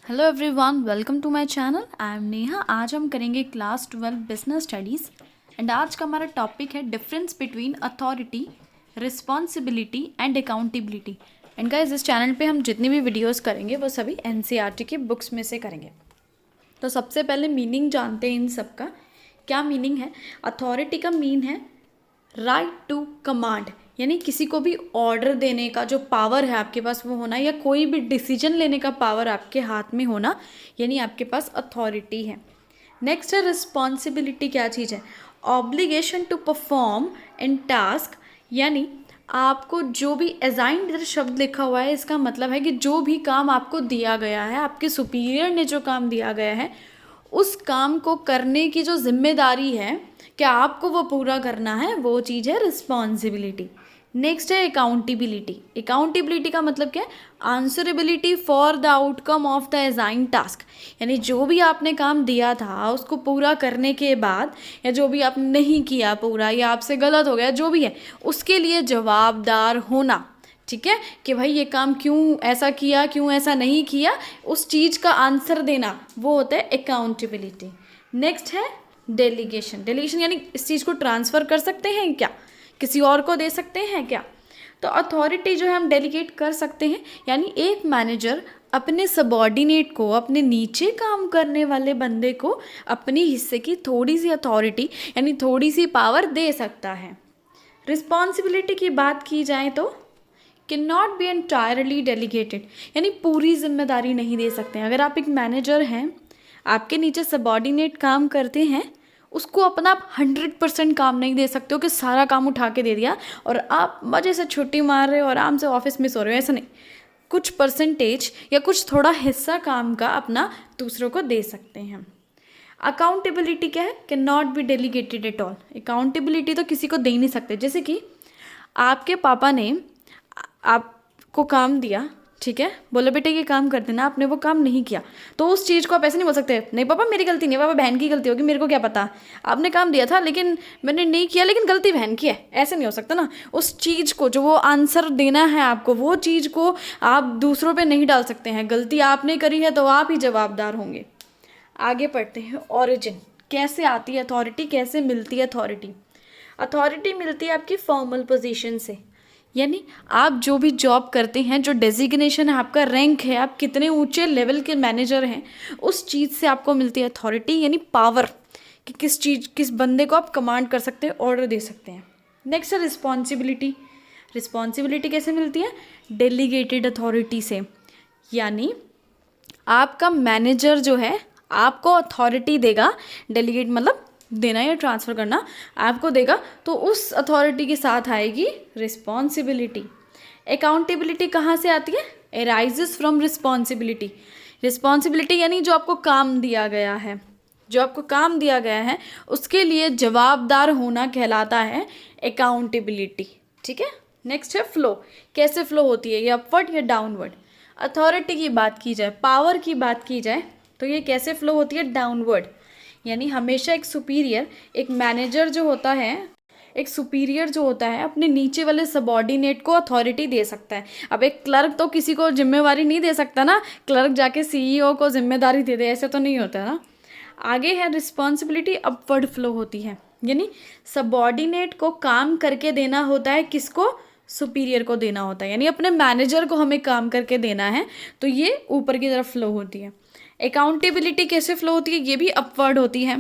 Hello everyone, welcome to my channel. I am Neha. आज हम करेंगे क्लास 12 बिजनेस स्टडीज़ एंड आज का हमारा टॉपिक है difference between authority, responsibility and accountability. And guys, इस चैनल पे हम जितनी भी वीडियोस करेंगे वो सभी एनसीईआरटी की बुक्स में से करेंगे। तो सबसे पहले मीनिंग जानते हैं इन सब का। क्या मीनिंग है? अथॉरिटी का मीन है राइट टू कमांड, यानी किसी को भी ऑर्डर देने का जो पावर है आपके पास वो होना, या कोई भी डिसीजन लेने का पावर आपके हाथ में होना, यानी आपके पास अथॉरिटी है। नेक्स्ट है रिस्पॉन्सिबिलिटी। क्या चीज़ है? Obligation to perform in task, यानी आपको जो भी असाइन्ड इधर शब्द लिखा हुआ है, इसका मतलब है कि जो भी काम आपको दिया गया है, आपके सुपीरियर ने जो काम दिया गया है, उस काम को करने की जो जिम्मेदारी है कि आपको वो पूरा करना है, वो चीज़ है रिस्पॉन्सिबिलिटी। नेक्स्ट है अकाउंटेबिलिटी। अकाउंटेबिलिटी का मतलब क्या है? Answerability for the outcome of the assign task, यानी जो भी आपने काम दिया था उसको पूरा करने के बाद, या जो भी आपने नहीं किया पूरा, या आपसे गलत हो गया, जो भी है उसके लिए जवाबदार होना। ठीक है, कि भाई ये काम क्यों ऐसा किया, क्यों ऐसा नहीं किया, उस चीज़ का आंसर देना, वो होता है अकाउंटेबिलिटी। नेक्स्ट है डेलीगेशन। डेलीगेशन यानी इस चीज़ को ट्रांसफ़र कर सकते हैं क्या, किसी और को दे सकते हैं क्या। तो अथॉरिटी जो है हम डेलीगेट कर सकते हैं, यानी एक मैनेजर अपने सबॉर्डिनेट को, अपने नीचे काम करने वाले बंदे को अपनी हिस्से की थोड़ी सी अथॉरिटी यानी थोड़ी सी पावर दे सकता है। रिस्पॉन्सिबिलिटी की बात की जाए तो can not be entirely delegated, यानी पूरी जिम्मेदारी नहीं दे सकते हैं। अगर आप एक मैनेजर हैं, आपके नीचे सबॉर्डिनेट काम करते हैं, उसको अपना आप 100% काम नहीं दे सकते हो कि सारा काम उठा के दे दिया और आप मज़े से छुट्टी मार रहे हो और आराम से ऑफिस में सो रहे हो। ऐसा नहीं, कुछ परसेंटेज या कुछ थोड़ा हिस्सा काम का अपना दूसरों को दे सकते हैं। अकाउंटेबिलिटी क्या है? Can not be delegated at all. Accountability तो किसी को दे ही नहीं सकते। जैसे कि आपके पापा ने आपको काम दिया, ठीक है, बोला बेटे ये काम कर देना, आपने वो काम नहीं किया, तो उस चीज़ को आप ऐसे नहीं बोल सकते नहीं पापा मेरी गलती नहीं है, पापा बहन की गलती होगी, मेरे को क्या पता, आपने काम दिया था लेकिन मैंने नहीं किया, लेकिन गलती बहन की है। ऐसे नहीं हो सकता ना। उस चीज़ को जो वो आंसर देना है आपको, वो चीज़ को आप दूसरों पे नहीं डाल सकते हैं। गलती आपने करी है तो आप ही जवाबदार होंगे। आगे पढ़ते हैं ऑरिजिन। कैसे आती है अथॉरिटी, कैसे मिलती है अथॉरिटी? अथॉरिटी मिलती है आपकी फॉर्मल पोजीशन से, यानी आप जो भी जॉब करते हैं, जो डेजिग्नेशन है आपका, रैंक है, आप कितने ऊंचे लेवल के मैनेजर हैं, उस चीज़ से आपको मिलती है अथॉरिटी, यानी पावर, कि किस चीज़, किस बंदे को आप कमांड कर सकते हैं, ऑर्डर दे सकते हैं। नेक्स्ट है रिस्पॉन्सिबिलिटी। रिस्पॉन्सिबिलिटी कैसे मिलती है? डेलीगेटेड अथॉरिटी से, यानी आपका मैनेजर जो है आपको अथॉरिटी देगा, डेलीगेट मतलब देना या ट्रांसफ़र करना, आपको देगा, तो उस अथॉरिटी के साथ आएगी रिस्पॉन्सिबिलिटी। अकाउंटेबिलिटी कहाँ से आती है? Arises from responsibility. रिस्पॉन्सिबिलिटी यानी जो आपको काम दिया गया है, जो आपको काम दिया गया है उसके लिए जवाबदार होना कहलाता है अकाउंटेबिलिटी। ठीक है। नेक्स्ट है फ्लो। कैसे फ्लो होती है, ये अपवर्ड या डाउनवर्ड? अथॉरिटी की बात की जाए, पावर की बात की जाए, तो ये कैसे फ्लो होती है? डाउनवर्ड, यानी हमेशा एक सुपीरियर, एक मैनेजर जो होता है, एक सुपीरियर जो होता है अपने नीचे वाले सबॉर्डिनेट को अथॉरिटी दे सकता है। अब एक क्लर्क तो किसी को जिम्मेवारी नहीं दे सकता ना, क्लर्क जाके सीईओ को जिम्मेदारी दे दे, ऐसे तो नहीं होता ना। आगे है रिस्पॉन्सिबिलिटी, अपवर्ड फ्लो होती है, यानी सबॉर्डिनेट को काम करके देना होता है, किसको? सुपीरियर को देना होता है, यानी अपने मैनेजर को हमें काम करके देना है, तो ये ऊपर की तरफ फ्लो होती है। अकाउंटेबिलिटी कैसे फ्लो होती है? ये भी अपवर्ड होती है,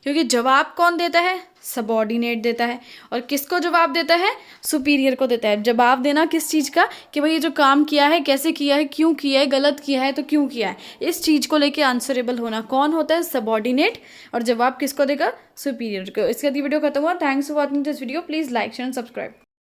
क्योंकि जवाब कौन देता है? सबॉर्डिनेट देता है। और किसको जवाब देता है? सुपीरियर को देता है। जवाब देना किस चीज़ का? कि भाई ये जो काम किया है कैसे किया है, क्यों किया है, गलत किया है तो क्यों किया है, इस चीज़ को लेके आंसरेबल होना कौन होता है? सबॉर्डिनेट। और जवाब किसको देगा? सुपीरियर को। इसके बाद वीडियो खत्म हुआ। Thanks for watching this video. Please like share and subscribe.